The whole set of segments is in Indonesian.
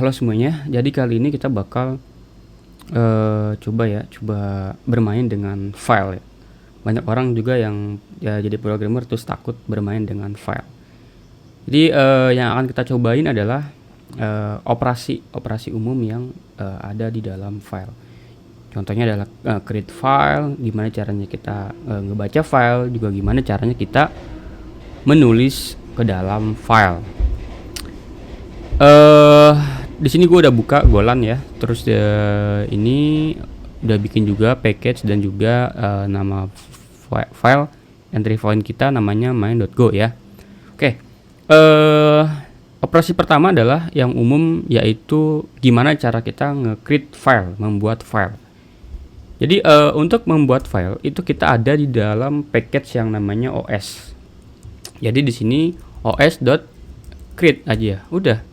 Halo semuanya, jadi kali ini kita bakal coba bermain dengan file ya. Banyak orang juga yang ya jadi programmer terus takut bermain dengan file. Jadi yang akan kita cobain adalah operasi umum yang ada di dalam file. Contohnya adalah create file, gimana caranya kita ngebaca file, juga gimana caranya kita menulis ke dalam file. Di sini gue udah buka Golan ya. Terus ini udah bikin juga package dan juga nama file entry point kita namanya main.go ya. Oke. Operasi pertama adalah yang umum, yaitu gimana cara kita nge-create file, membuat file. Jadi untuk membuat file itu kita ada di dalam package yang namanya OS. Jadi di sini os.create aja, udah.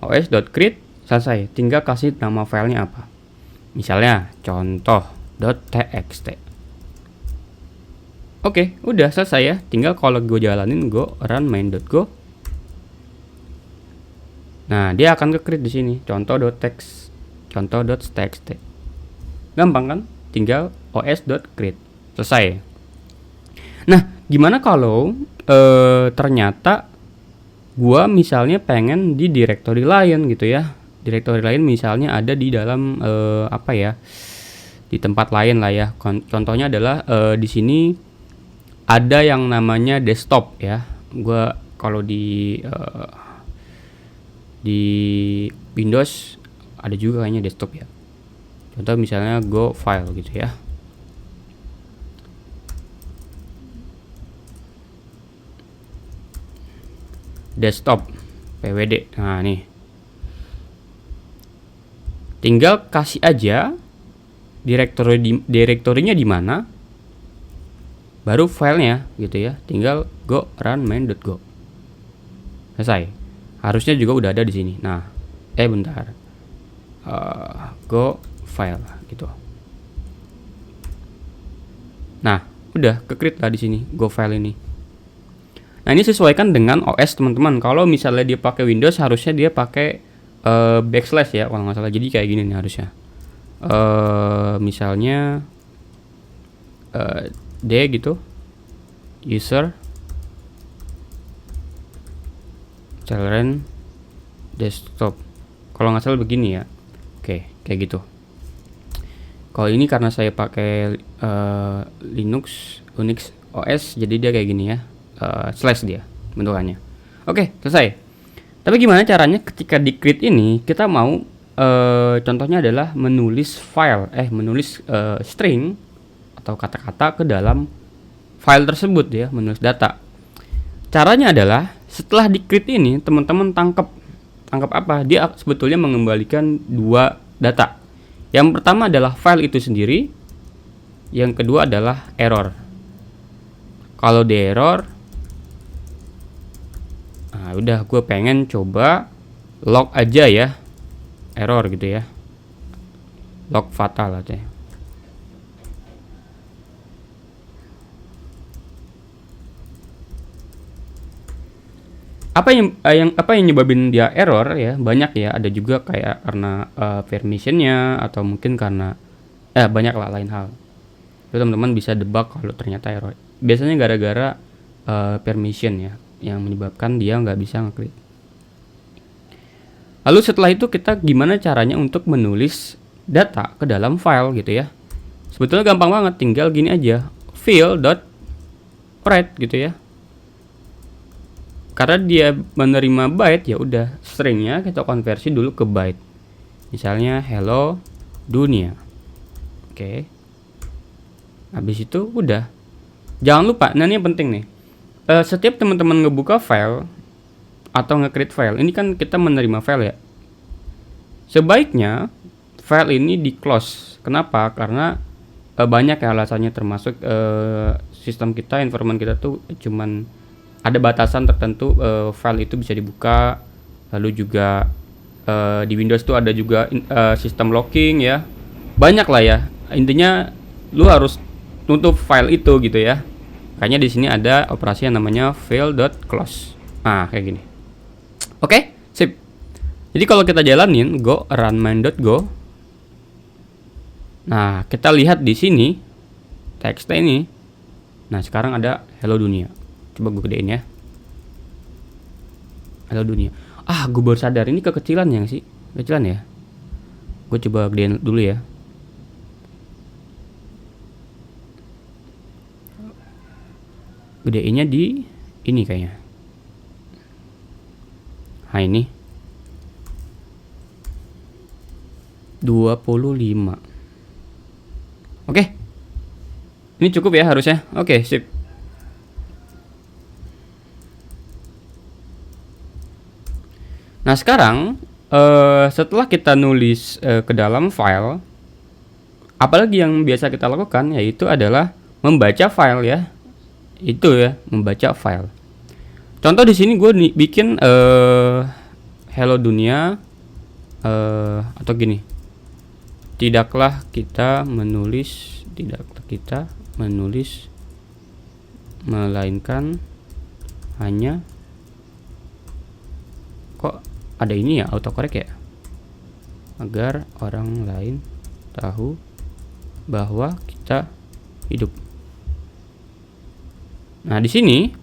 os.create selesai, tinggal kasih nama filenya apa, misalnya contoh.txt. Oke, udah selesai ya. Tinggal kalau gue jalanin, go run main.go, nah dia akan ke-create di sini contoh.txt. Gampang kan, tinggal os.create, selesai. Nah, gimana kalau ternyata gua misalnya pengen di directory lain gitu ya. Directory lain misalnya ada di dalam di tempat lain lah ya. Contohnya adalah di sini ada yang namanya desktop ya. Gua kalau di Windows ada juga kayaknya desktop ya. Contoh misalnya go file gitu ya. Desktop pwd. Nah nih, tinggal kasih aja direktorinya di mana, baru filenya gitu ya. Tinggal go run main.go, selesai. Harusnya juga udah ada di sini. Nah bentar, go file gitu. Nah udah ke-create lah di sini go file ini. Nah ini sesuaikan dengan OS teman-teman. Kalau misalnya dia pakai Windows, harusnya dia pakai backslash ya kalau nggak salah. Jadi kayak gini nih harusnya. Misalnya D gitu, user children desktop. Kalau nggak salah begini ya. Oke, kayak gitu. Kalau ini karena saya pakai Linux, Unix OS, jadi dia kayak gini ya. Slash dia bentukannya. Oke, selesai. Tapi gimana caranya ketika di create ini kita mau contohnya adalah menulis file, menulis string atau kata-kata ke dalam file tersebut ya, menulis data. Caranya adalah setelah di create ini teman-teman tangkap apa? Dia sebetulnya mengembalikan dua data. Yang pertama adalah file itu sendiri, yang kedua adalah error. Kalau di error, nah udah, gue pengen coba log aja ya, error gitu ya, log fatal aja. Apa yang nyebabin dia error ya, banyak ya. Ada juga kayak karena permissionnya, atau mungkin karena banyak lah lain hal. Jadi teman-teman bisa debug kalau ternyata error. Biasanya gara-gara permission ya, yang menyebabkan dia nggak bisa nge-create. Lalu setelah itu kita gimana caranya untuk menulis data ke dalam file gitu ya. Sebetulnya gampang banget, tinggal gini aja, fill.write gitu ya. Karena dia menerima byte, ya udah stringnya kita konversi dulu ke byte. Misalnya hello dunia. Oke. Habis itu udah. Jangan lupa, nah ini yang penting nih. Setiap teman-teman ngebuka file atau nge-create file, ini kan kita menerima file ya. Sebaiknya file ini di close. Kenapa? Karena banyak ya alasannya, termasuk sistem kita, environment kita tuh cuman ada batasan tertentu file itu bisa dibuka. Lalu juga di Windows tuh ada juga sistem locking ya. Banyak lah ya. Intinya lu harus tutup file itu gitu ya. Makanya di sini ada operasi yang namanya fail.close. Nah, kayak gini. Oke, sip. Jadi kalau kita jalanin go run main.go, nah kita lihat di sini txt ini. Nah sekarang ada hello dunia. Coba gue gedein ya. Hello dunia. Gue baru sadar ini kekecilan yang sih. Kecilan ya. Gue coba gedein dulu ya. Gedeinnya di ini kayaknya. Nah ini 25. Oke. Ini cukup ya harusnya. Oke, sip. Nah sekarang setelah kita nulis ke dalam file, apalagi yang biasa kita lakukan yaitu adalah membaca file ya. Itu ya, membaca file. Contoh di sini gue bikin hello dunia atau gini. Tidaklah kita menulis melainkan hanya, kok ada ini ya, autocorrect ya, agar orang lain tahu bahwa kita hidup. Nah di sini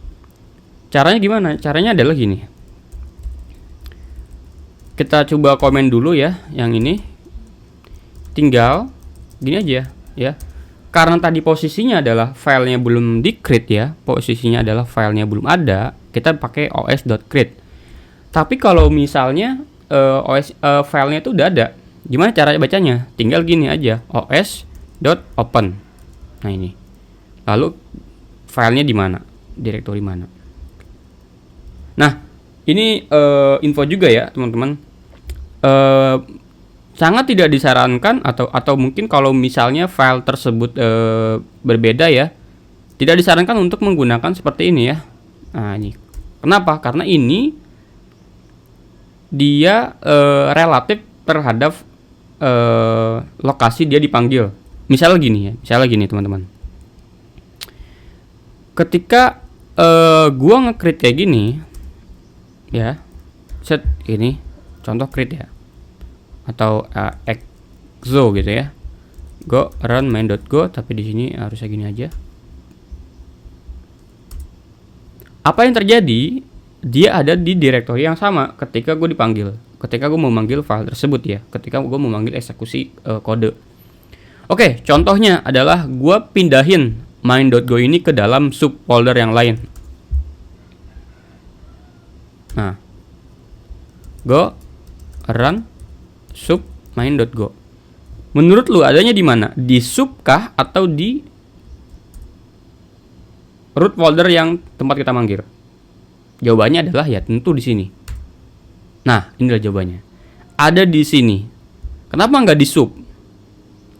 caranya gimana? Caranya adalah gini. Kita coba komen dulu ya yang ini. Tinggal gini aja ya. Karena tadi posisinya adalah filenya belum di-create ya, posisinya adalah filenya belum ada, kita pakai os.create. Tapi kalau misalnya filenya itu udah ada, gimana cara bacanya? Tinggal gini aja, os.open. Nah ini. Lalu filenya di mana? Direktori mana? Nah, ini info juga ya, teman-teman. Sangat tidak disarankan atau mungkin kalau misalnya file tersebut berbeda ya, tidak disarankan untuk menggunakan seperti ini ya. Nah ini kenapa? Karena ini dia relatif terhadap lokasi dia dipanggil. Misalnya gini teman-teman. Ketika gua nge-create kayak gini ya, set ini contoh create ya, atau exo gitu ya, go run main.go, tapi di sini harusnya gini aja. Apa yang terjadi? Dia ada di direktori yang sama ketika gue dipanggil, ketika gue memanggil file tersebut ya, ketika gue memanggil eksekusi kode. Oke, contohnya adalah gue pindahin main.go ini ke dalam subfolder yang lain. Nah, go run sub main.go. Menurut lu adanya di mana? Di sub kah atau di root folder yang tempat kita manggil? Jawabannya adalah ya tentu di sini. Nah, inilah jawabannya. Ada di sini. Kenapa nggak di sub?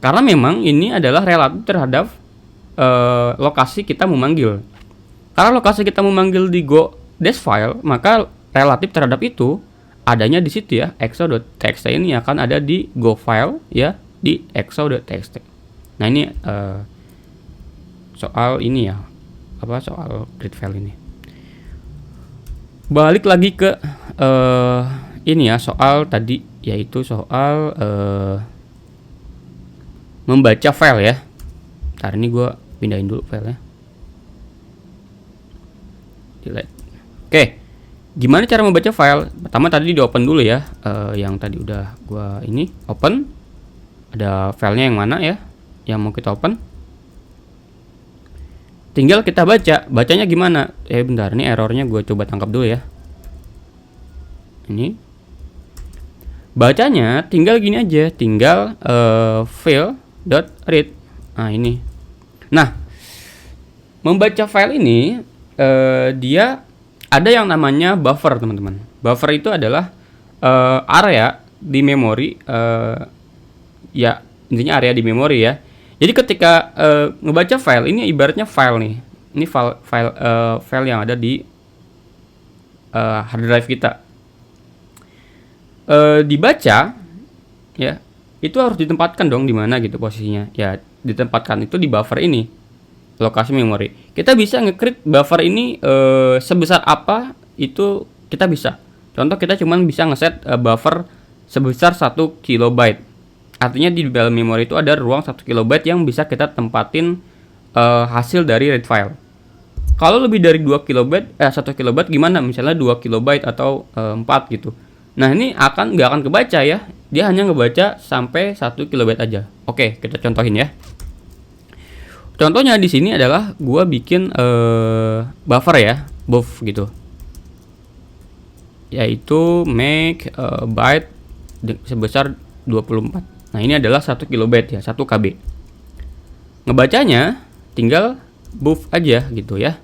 Karena memang ini adalah relatif terhadap lokasi kita memanggil. Karena lokasi kita memanggil di go dash file, maka relatif terhadap itu adanya di situ ya. exo.txt ini akan ada di go file ya, di exo.txt. Nah ini soal ini ya, soal create file ini. Balik lagi ke ini ya, soal tadi, yaitu soal membaca file ya. Ntar ini gue pindahin dulu filenya. Delete. Oke. Gimana cara membaca file? Pertama tadi di open dulu ya, yang tadi udah gua ini open. Ada filenya yang mana ya, yang mau kita open. Tinggal kita baca. Bacanya gimana? Bentar, ini errornya gue coba tangkap dulu ya. Ini bacanya tinggal gini aja, tinggal file.read. Nah ini. Nah, membaca file ini dia ada yang namanya buffer, teman-teman. Buffer itu adalah area di memori, ya intinya area di memori ya. Jadi ketika ngebaca file ini ibaratnya file nih. Ini file yang ada di hard drive kita. Dibaca ya, itu harus ditempatkan dong di mana gitu posisinya. Ya, ditempatkan itu di buffer ini. Lokasi memori. Kita bisa nge-create buffer ini sebesar apa itu kita bisa. Contoh kita cuman bisa ngeset buffer sebesar 1 kilobyte. Artinya di dalam memori itu ada ruang 1 kilobyte yang bisa kita tempatin hasil dari read file. Kalau lebih dari 2 kilobyte, 1 kilobyte gimana? Misalnya 2 kilobyte atau 4 gitu. Nah, ini nggak akan kebaca ya. Dia hanya ngebaca sampai 1 kilobyte aja. Oke, kita contohin ya. Contohnya di sini adalah gua bikin buffer ya, buff gitu. Yaitu make byte sebesar 24. Nah, ini adalah 1 kilobyte ya, 1 KB. Ngebacanya tinggal buff aja gitu ya.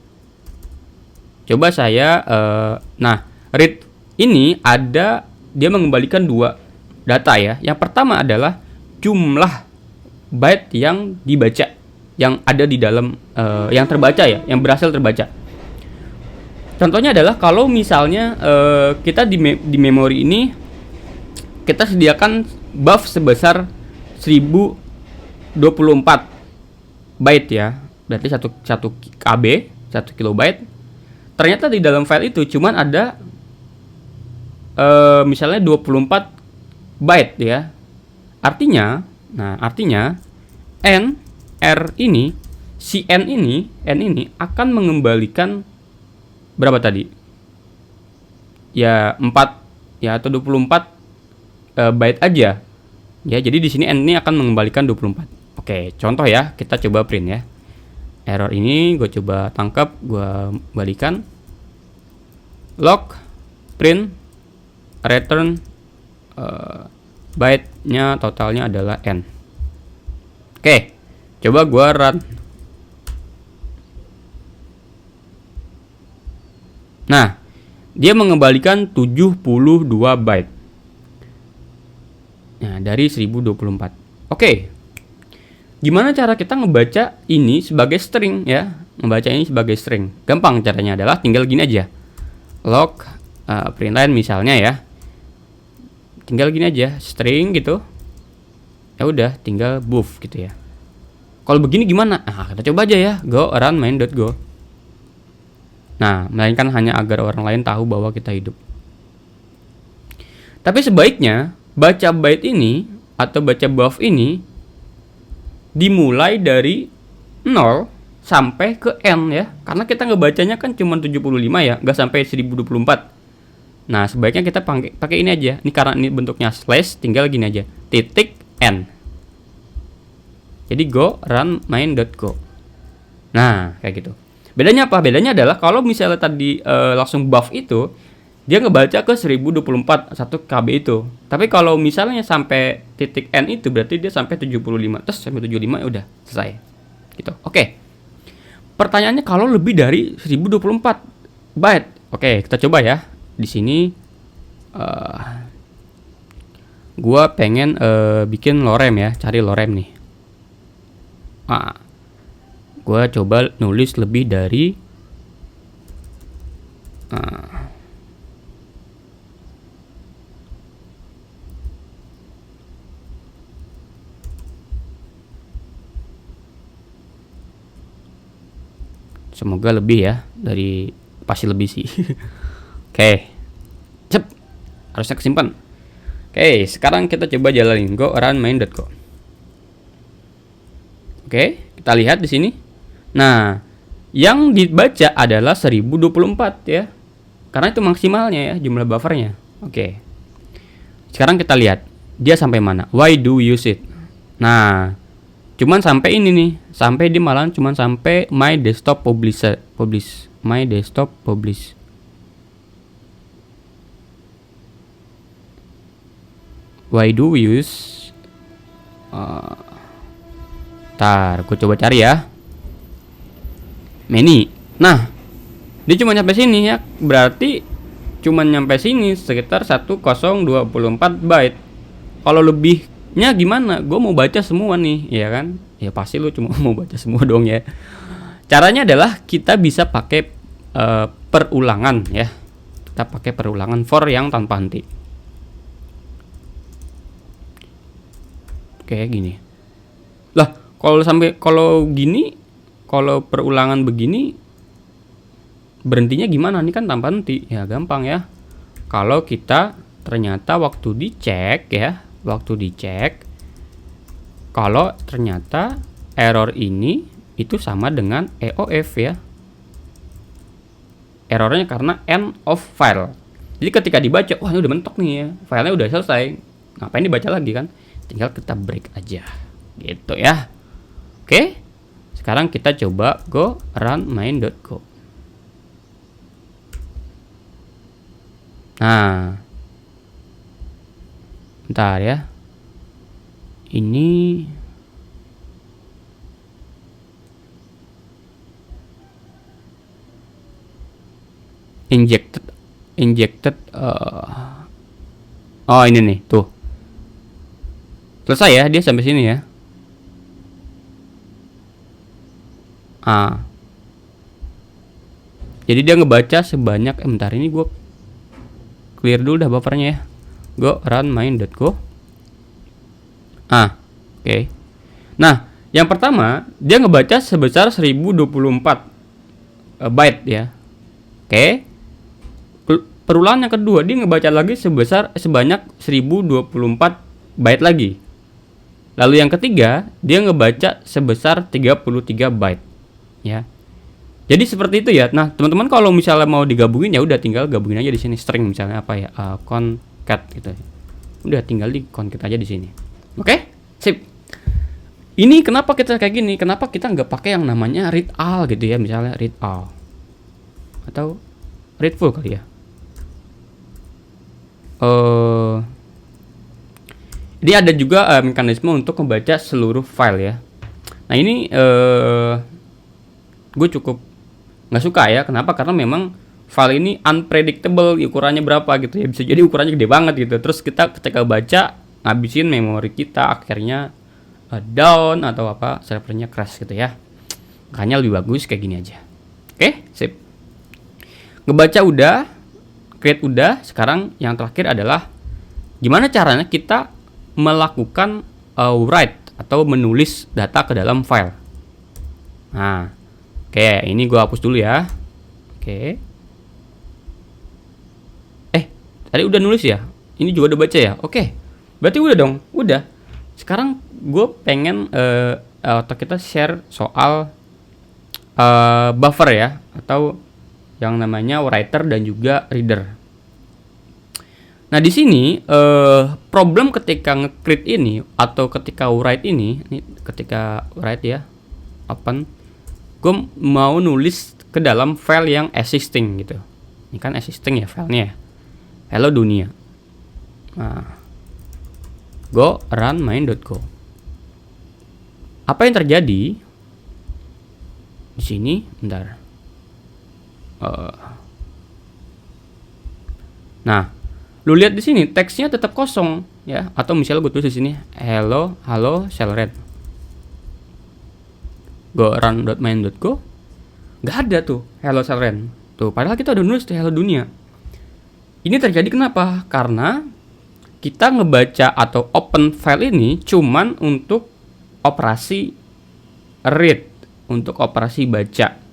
Coba saya read ini dia mengembalikan 2 data ya. Yang pertama adalah jumlah byte yang dibaca, yang ada di dalam yang terbaca ya, yang berhasil terbaca. Contohnya adalah kalau misalnya kita di memori ini kita sediakan buff sebesar 1024 byte ya. Berarti 1 KB, 1 kilobyte. Ternyata di dalam file itu cuman ada misalnya 24 byte ya. Artinya n ini akan mengembalikan berapa tadi? Ya 4 ya atau 24 byte aja. Ya, jadi di sini n ini akan mengembalikan 24. Oke, contoh ya, kita coba print ya. Error ini gue coba tangkap, gue balikan. Log print return byte-nya totalnya adalah n. Oke, coba gue run. Nah, dia mengembalikan 72 byte. Nah, dari 1024. Oke. Gimana cara kita ngebaca ini sebagai string ya? Ngebaca ini sebagai string. Gampang caranya adalah tinggal gini aja. Log println misalnya ya. Tinggal gini aja, string gitu. Ya udah, tinggal buff gitu ya. Kalau begini gimana? Nah, kita coba aja ya. Go run main.go. Nah, melainkan hanya agar orang lain tahu bahwa kita hidup. Tapi sebaiknya baca byte ini atau baca buff ini dimulai dari 0 sampai ke n ya. Karena kita ngebacanya kan cuma 75 ya, nggak sampai 1024. Nah, sebaiknya kita pakai ini aja. Ini karena ini bentuknya slash, tinggal gini aja. Titik n. Jadi go run main.go. Nah, kayak gitu. Bedanya apa? Bedanya adalah kalau misalnya tadi langsung buff itu, dia ngebaca ke 1024 1 KB itu. Tapi kalau misalnya sampai titik n itu berarti dia sampai 75. Terus sampai 75 ya udah selesai. Gitu. Oke. Pertanyaannya kalau lebih dari 1024 byte. Oke, kita coba ya. Di sini gua pengen bikin lorem ya, cari lorem nih. Gua coba nulis lebih dari semoga lebih ya, dari pasti lebih sih. Oke. Cep. Harusnya kesimpan. Oke, sekarang kita coba jalanin go run main.go. Oke, kita lihat di sini. Nah, yang dibaca adalah 1024 ya. Karena itu maksimalnya ya, jumlah buffernya. Oke. Sekarang kita lihat dia sampai mana. Why do we use it? Nah, cuman sampai ini nih, sampai di malam cuman sampai my desktop publish. My desktop publish. Why do we use? Tar, gue coba cari ya. Many. Nah, dia cuma nyampe sini ya, berarti cuma nyampe sini sekitar 1024 byte. Kalau lebihnya gimana? Gue mau baca semua nih, ya kan? Ya pasti lu cuma mau baca semua dong ya. Caranya adalah kita bisa pakai perulangan ya. Kita pakai perulangan for yang tanpa henti. Kayak gini. Lah, kalau gini, kalau perulangan begini berhentinya gimana? Ini kan tanpa henti. Ya gampang ya. kalau kita ternyata waktu dicek kalau ternyata error ini itu sama dengan EOF ya. Errornya karena end of file. Jadi ketika dibaca, wah ini udah mentok nih ya, filenya udah selesai, ngapain dibaca lagi kan, tinggal kita break aja gitu ya. Oke, sekarang kita coba go run main.go. Nah, bentar ya, ini injected oh ini nih tuh selesai ya, dia sampai sini ya. Jadi dia ngebaca sebanyak bentar, ini gue clear dulu dah buffernya ya. Go run main.go. Oke. Nah, yang pertama dia ngebaca sebesar 1024 byte ya. Oke. Perulangan yang kedua dia ngebaca lagi sebanyak 1024 byte lagi. Lalu yang ketiga dia ngebaca sebesar 33 byte ya. Jadi seperti itu ya. Nah, teman-teman kalau misalnya mau digabungin ya udah tinggal gabungin aja di sini string misalnya apa ya, concat gitu. Udah tinggal di concat aja di sini. Oke? Sip. Ini kenapa kita kayak gini? Kenapa kita nggak pakai yang namanya read all gitu ya, misalnya read all atau read full kali ya. Ini ada juga mekanisme untuk membaca seluruh file ya. Nah ini gue cukup nggak suka ya. Kenapa? Karena memang file ini unpredictable, ukurannya berapa gitu ya. Bisa jadi ukurannya gede banget gitu. Terus kita ketika baca ngabisin memori kita, akhirnya down atau apa, servernya crash gitu ya. Makanya lebih bagus kayak gini aja. Oke, sip. Ngebaca udah, create udah. Sekarang yang terakhir adalah gimana caranya kita melakukan write atau menulis data ke dalam file. Nah, oke, ini gue hapus dulu ya. Oke. Tadi udah nulis ya. Ini juga udah baca ya. Oke. Berarti udah dong. Udah. Sekarang gue pengen atau kita share soal buffer ya, atau yang namanya writer dan juga reader. Nah di sini problem ketika nge-create ini atau ketika write ini ketika write ya, open, gue mau nulis ke dalam file yang existing gitu. Ini kan existing ya filenya ya, hello dunia. Nah, go run main.go. Apa yang terjadi di sini? Bentar. Nah, lu lihat di sini teksnya tetap kosong ya, atau misalnya gue tulis di sini hello Cellred. Go run.main.go. Nggak ada tuh hello Cellred. Tuh, padahal kita udah nulis tuh hello dunia. Ini terjadi kenapa? Karena kita ngebaca atau open file ini cuman untuk operasi read, untuk operasi baca.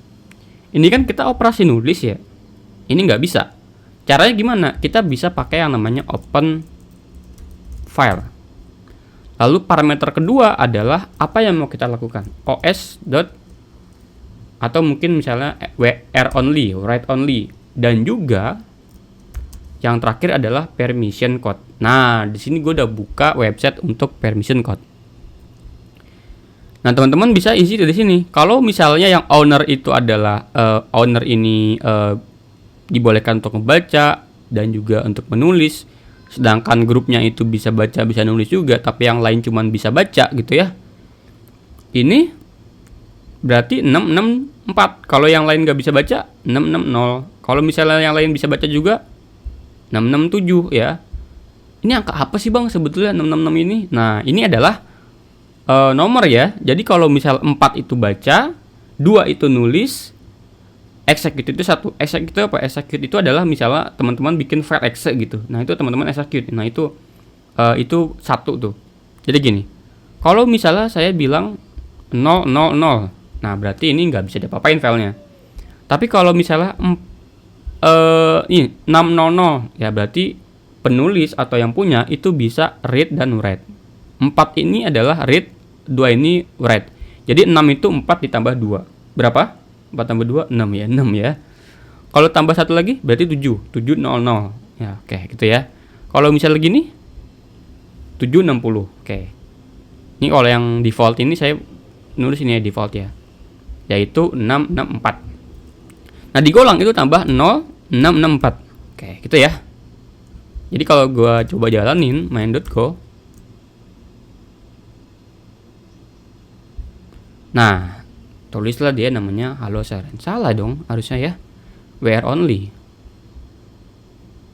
Ini kan kita operasi nulis ya. Ini nggak bisa. Caranya gimana? Kita bisa pakai yang namanya open file. Lalu parameter kedua adalah apa yang mau kita lakukan? os. Atau mungkin misalnya wr only, write only, dan juga yang terakhir adalah permission code. Nah, di sini gue udah buka website untuk permission code. Nah, teman-teman bisa isi dari sini. Kalau misalnya yang owner itu adalah owner ini dibolehkan untuk membaca dan juga untuk menulis, sedangkan grupnya itu bisa baca, bisa nulis juga, tapi yang lain cuman bisa baca gitu ya. Ini berarti 664. Kalau yang lain nggak bisa baca, 660. Kalau misalnya yang lain bisa baca juga, 667 ya. Ini angka apa sih bang sebetulnya 666 ini? Nah, ini adalah nomor ya. Jadi kalau misal 4 itu baca, 2 itu nulis, execute itu 1. Execute itu apa? Execute itu adalah misalnya teman-teman bikin file exe gitu. Nah, itu teman-teman execute. Nah, itu 1 tuh. Jadi gini. Kalau misalnya saya bilang 000, nah berarti ini nggak bisa diapa-apain filenya. Tapi kalau misalnya ini 600 ya, berarti penulis atau yang punya itu bisa read dan write. 4 ini adalah read, 2 ini write. Jadi 6 itu 4 ditambah 2. Berapa? 4 tambah 2, 6 ya. 6 ya. Kalau tambah 1 lagi berarti 7. 700. Ya, oke, gitu ya. Kalau misalnya gini 760. Oke. Ini kalau yang default ini saya nulis ini ya, default ya. Yaitu 664. Nah, digolang itu tambah 0, 664. Oke, gitu ya. Jadi kalau gua coba jalanin main.go, nah, tulislah dia namanya halo Seren. Salah dong harusnya ya. Where only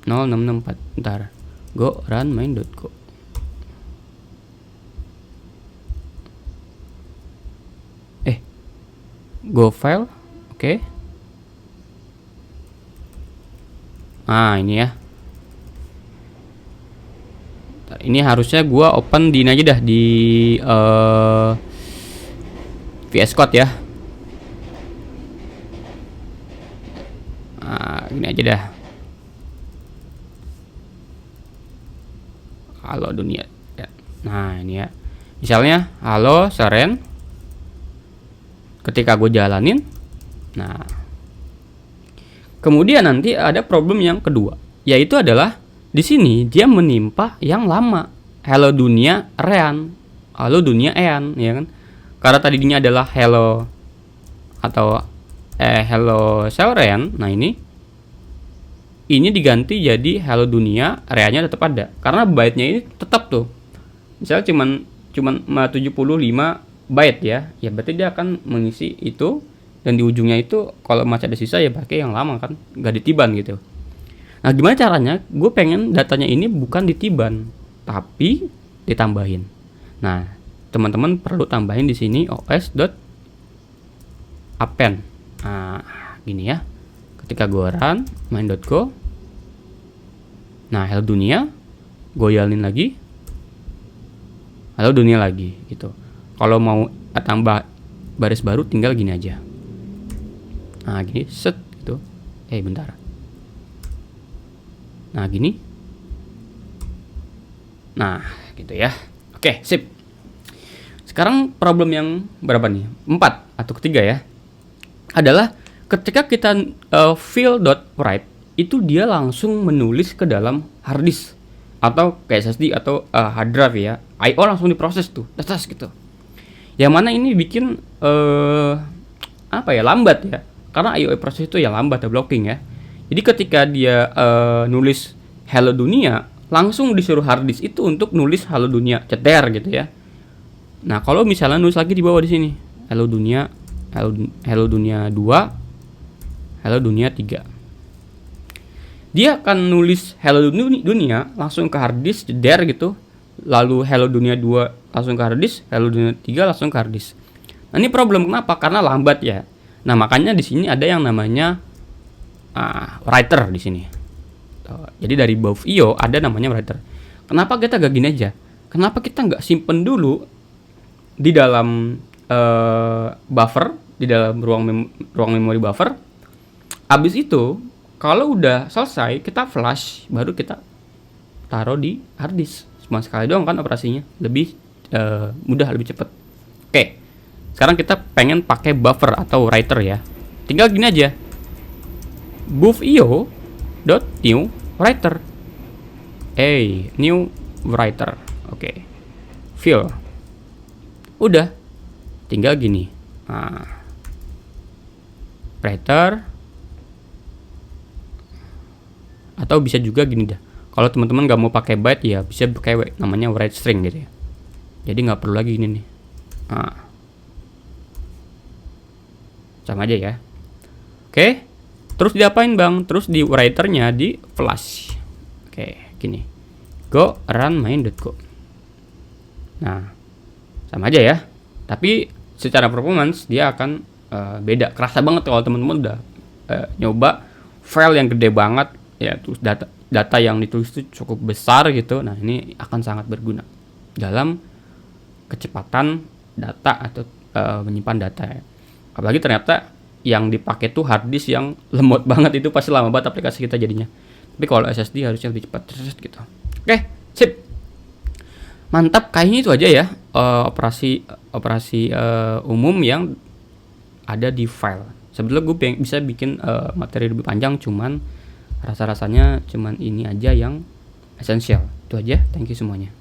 0664. Ntar go run main.go. Go file. Oke. Nah, ini ya. Ini harusnya gua open di ini aja dah, di VS Code ya. Nah, gini aja dah. Halo dunia. Ya. Nah, ini ya. Misalnya halo Seren. Ketika gue jalanin, nah, kemudian nanti ada problem yang kedua, yaitu adalah di sini dia menimpa yang lama. Hello dunia Rean, halo dunia Ean, ya kan? Karena tadinya adalah hello atau hello Seren. Nah, ini diganti jadi hello dunia, Reanya tetap ada. Karena byte-nya ini tetap tuh. Misalnya cuman 75 byte ya. Ya berarti dia akan mengisi itu, dan di ujungnya itu kalau masih ada sisa ya pakai yang lama kan, nggak ditiban gitu. Nah, gimana caranya? Gue pengen datanya ini bukan ditiban, tapi ditambahin. Nah, teman-teman perlu tambahin di sini os.append. Nah, gini ya. Ketika gue run main.go, nah, hello dunia, gue jalanin lagi, hello dunia lagi gitu. Kalau mau tambah baris baru tinggal gini aja. Nah, gini set gitu. Bentar. Nah, gini. Nah, gitu ya. Oke, sip. Sekarang problem yang berapa nih? 4 atau ketiga ya. Adalah ketika kita fill.write itu dia langsung menulis ke dalam hard disk atau ke SSD atau hard drive ya. I/O langsung diproses tuh. Tas gitu. Yang mana ini bikin lambat ya, karena I/O proses itu yang lambat, blocking ya. Jadi ketika dia nulis hello dunia, langsung disuruh hard disk itu untuk nulis halo dunia, ceter gitu ya. Nah, kalau misalnya nulis lagi di bawah di sini hello dunia, hello dunia 2, hello dunia 3, dia akan nulis hello dunia langsung ke hard disk, jeder gitu. Lalu hello dunia 2 langsung ke hard disk, hello dunia 3 langsung ke hard disk. Nah, ini problem kenapa? Karena lambat ya. Nah, makanya di sini ada yang namanya writer di sini. Jadi dari both.io ada namanya writer. Kenapa kita gak gini aja? Kenapa kita nggak simpen dulu di dalam buffer, di dalam ruang memori buffer? Abis itu kalau udah selesai kita flash, baru kita taruh di hard disk. Cuma sekali doang kan operasinya, lebih mudah, lebih cepat. Oke, sekarang kita pengen pakai buffer atau writer ya. Tinggal gini aja, both.io.new writer, new writer. Oke, fill. Udah, tinggal gini. Nah, writer, atau bisa juga gini dah. Kalau teman-teman nggak mau pakai byte ya bisa pakai namanya write string gitu ya. Jadi nggak perlu lagi ini nih. Nah, sama aja ya. Oke, terus diapain bang? Terus di writernya di flash. Oke, gini. Go run main.go. Nah, sama aja ya. Tapi secara performance dia akan beda. Kerasa banget kalau teman-teman udah nyoba file yang gede banget ya, terus data yang ditulis itu cukup besar gitu. Nah, ini akan sangat berguna dalam kecepatan data atau menyimpan data ya. Apalagi ternyata yang dipakai tuh hard disk yang lemot banget, itu pasti lama banget aplikasi kita jadinya. Tapi kalau SSD harusnya lebih cepat gitu. Oke, sip. Mantap, kayaknya itu aja ya operasi umum yang ada di file. Sebetulnya gue bisa bikin materi lebih panjang, cuman rasanya cuman ini aja yang esensial. Itu aja, thank you semuanya.